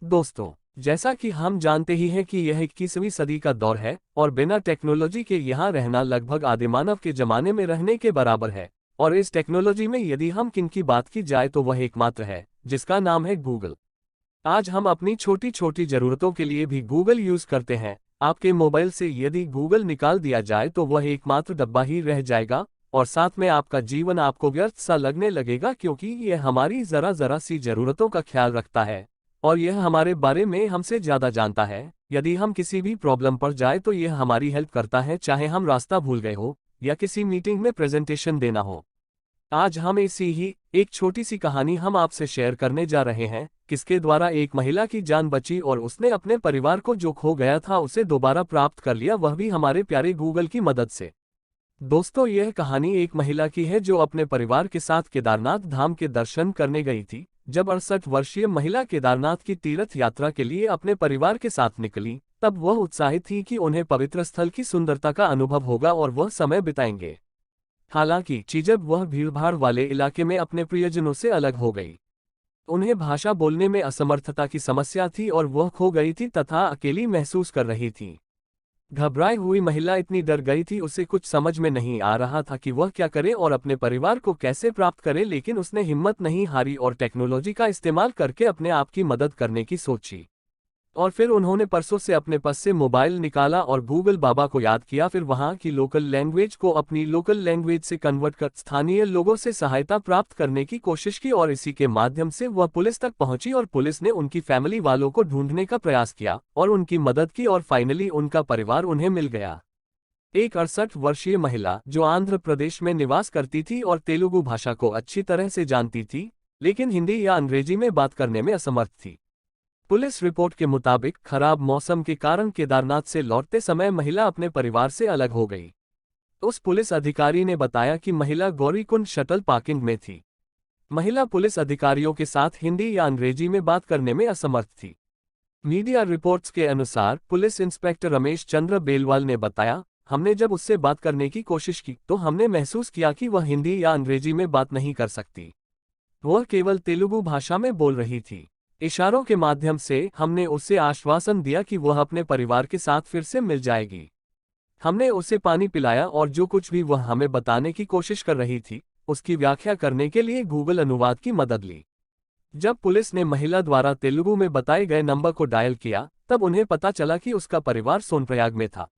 दोस्तों, जैसा कि हम जानते ही हैं कि यह 21वीं सदी का दौर है और बिना टेक्नोलॉजी के यहाँ रहना लगभग आदिमानव के जमाने में रहने के बराबर है। और इस टेक्नोलॉजी में यदि हम किन की बात की जाए तो वह एकमात्र है जिसका नाम है गूगल। आज हम अपनी छोटी छोटी जरूरतों के लिए भी गूगल यूज करते हैं। आपके मोबाइल से यदि गूगल निकाल दिया जाए तो वह एकमात्र डब्बा ही रह जाएगा और साथ में आपका जीवन आपको व्यर्थ सा लगने लगेगा, क्योंकि यह हमारी जरा जरा सी जरूरतों का ख्याल रखता है और यह हमारे बारे में हमसे ज्यादा जानता है। यदि हम किसी भी प्रॉब्लम पर जाए तो यह हमारी हेल्प करता है, चाहे हम रास्ता भूल गए हो या किसी मीटिंग में प्रेजेंटेशन देना हो। आज हम ऐसी ही एक छोटी सी कहानी हम आपसे शेयर करने जा रहे हैं, किसके द्वारा एक महिला की जान बची और उसने अपने परिवार को जो खो गया था उसे दोबारा प्राप्त कर लिया, वह भी हमारे प्यारे गूगल की मदद से। दोस्तों, यह कहानी एक महिला की है जो अपने परिवार के साथ केदारनाथ धाम के दर्शन करने गई थी। जब 68 वर्षीय महिला केदारनाथ की तीर्थ यात्रा के लिए अपने परिवार के साथ निकली, तब वह उत्साहित थी कि उन्हें पवित्र स्थल की सुंदरता का अनुभव होगा और वह समय बिताएंगे। हालांकि जब वह भीड़भाड़ वाले इलाके में अपने प्रियजनों से अलग हो गई, उन्हें भाषा बोलने में असमर्थता की समस्या थी और वह खो गई थी तथा अकेली महसूस कर रही थी। घबराई हुई महिला इतनी डर गई थी, उसे कुछ समझ में नहीं आ रहा था कि वह क्या करे और अपने परिवार को कैसे प्राप्त करे, लेकिन उसने हिम्मत नहीं हारी और टेक्नोलॉजी का इस्तेमाल करके अपने आप की मदद करने की सोची। और फिर उन्होंने परसों से अपने पास से मोबाइल निकाला और गूगल बाबा को याद किया। फिर वहां की लोकल लैंग्वेज को अपनी लोकल लैंग्वेज से कन्वर्ट कर स्थानीय लोगों से सहायता प्राप्त करने की कोशिश की और इसी के माध्यम से वह पुलिस तक पहुंची और पुलिस ने उनकी फैमिली वालों को ढूंढने का प्रयास किया और उनकी मदद की और फाइनली उनका परिवार उन्हें मिल गया। एक 68 वर्षीय महिला जो आंध्र प्रदेश में निवास करती थी और तेलुगु भाषा को अच्छी तरह से जानती थी, लेकिन हिंदी या अंग्रेजी में बात करने में असमर्थ थी। पुलिस रिपोर्ट के मुताबिक खराब मौसम के कारण केदारनाथ से लौटते समय महिला अपने परिवार से अलग हो गई। उस पुलिस अधिकारी ने बताया कि महिला गौरीकुंड शटल पार्किंग में थी। महिला पुलिस अधिकारियों के साथ हिंदी या अंग्रेजी में बात करने में असमर्थ थी। मीडिया रिपोर्ट्स के अनुसार पुलिस इंस्पेक्टर रमेश चंद्र बेलवाल ने बताया, हमने जब उससे बात करने की कोशिश की तो हमने महसूस किया कि वह हिंदी या अंग्रेजी में बात नहीं कर सकती। वह केवल तेलुगु भाषा में बोल रही थी। इशारों के माध्यम से हमने उसे आश्वासन दिया कि वह अपने परिवार के साथ फिर से मिल जाएगी। हमने उसे पानी पिलाया और जो कुछ भी वह हमें बताने की कोशिश कर रही थी उसकी व्याख्या करने के लिए गूगल अनुवाद की मदद ली। जब पुलिस ने महिला द्वारा तेलुगु में बताए गए नंबर को डायल किया तब उन्हें पता चला कि उसका परिवार सोनप्रयाग में था।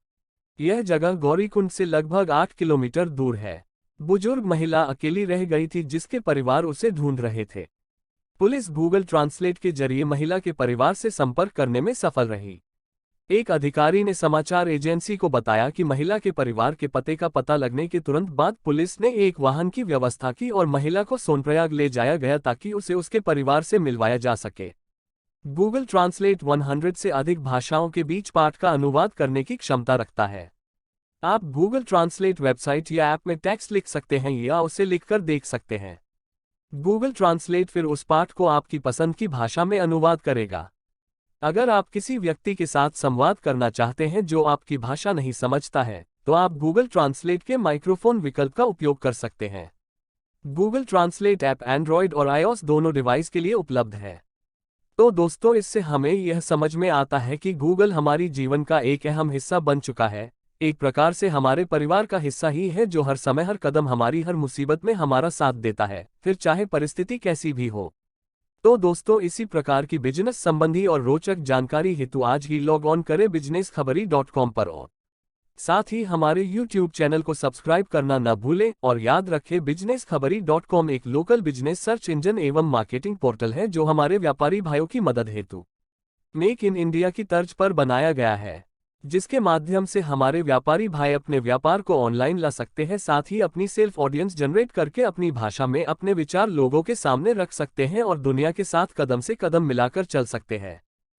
यह जगह गौरीकुंड से लगभग 8 किलोमीटर दूर है। बुजुर्ग महिला अकेली रह गई थी जिसके परिवार उसे ढूंढ रहे थे। पुलिस गूगल ट्रांसलेट के जरिए महिला के परिवार से संपर्क करने में सफल रही। एक अधिकारी ने समाचार एजेंसी को बताया कि महिला के परिवार के पते का पता लगने के तुरंत बाद पुलिस ने एक वाहन की व्यवस्था की और महिला को सोनप्रयाग ले जाया गया ताकि उसे उसके परिवार से मिलवाया जा सके। गूगल ट्रांसलेट 100 से अधिक भाषाओं के बीच पाठ का अनुवाद करने की क्षमता रखता है। आप गूगल ट्रांसलेट वेबसाइट या ऐप में टेक्स्ट लिख सकते हैं या उसे लिखकर देख सकते हैं। गूगल ट्रांसलेट फिर उस पाठ को आपकी पसंद की भाषा में अनुवाद करेगा। अगर आप किसी व्यक्ति के साथ संवाद करना चाहते हैं जो आपकी भाषा नहीं समझता है, तो आप गूगल ट्रांसलेट के माइक्रोफोन विकल्प का उपयोग कर सकते हैं। गूगल ट्रांसलेट ऐप एंड्रॉयड और iOS दोनों डिवाइस के लिए उपलब्ध है। तो दोस्तों, इससे हमें यह समझ में आता है कि गूगल हमारी जीवन का एक अहम हिस्सा बन चुका है, एक प्रकार से हमारे परिवार का हिस्सा ही है जो हर समय हर कदम हमारी हर मुसीबत में हमारा साथ देता है, फिर चाहे परिस्थिति कैसी भी हो। तो दोस्तों, इसी प्रकार की बिजनेस संबंधी और रोचक जानकारी हेतु आज ही लॉग ऑन करें businesskhbari.com पर और साथ ही हमारे YouTube चैनल को सब्सक्राइब करना न भूलें। और याद रखें, businesskhbari.com एक लोकल बिजनेस सर्च इंजन एवं मार्केटिंग पोर्टल है जो हमारे व्यापारी भाइयों की मदद हेतु मेक इन इंडिया की तर्ज पर बनाया गया है, जिसके माध्यम से हमारे व्यापारी भाई अपने व्यापार को ऑनलाइन ला सकते हैं, साथ ही अपनी सेल्फ ऑडियंस जनरेट करके अपनी भाषा में अपने विचार लोगों के सामने रख सकते हैं और दुनिया के साथ कदम से कदम मिलाकर चल सकते हैं।